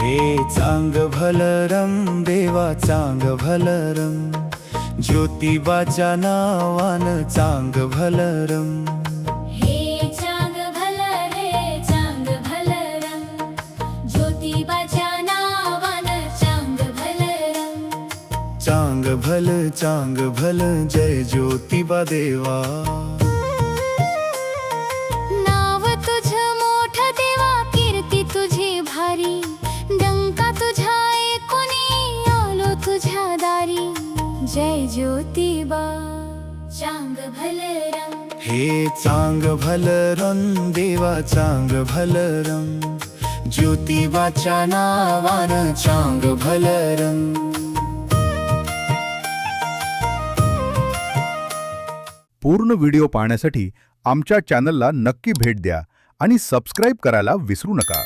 हे चांग भलरं देवा चांग भलरं, ज्योतिबाच्या नावानं चांग भलरं. हे चांग भल रे चांग भलरं, ज्योतिबाच्या नावानं चांग भलरं. चांग भल जय ज्योतिबा देवा. नाव तुझं मोठं देवा, कीर्ती तुझी भारी, डंका तुझ्या ऐकुनी आलो तुझ्या दारी. जय ज्योतिबा चांग भलरं. हे चांग भलरं देवा चांग भलरं, ज्योतिबाच्या नावानं चांग भलरं. पूर्ण व्हिडिओ पाहण्यासाठी आमच्या चॅनलला नक्की भेट द्या आणि सबस्क्राईब करायला विसरू नका.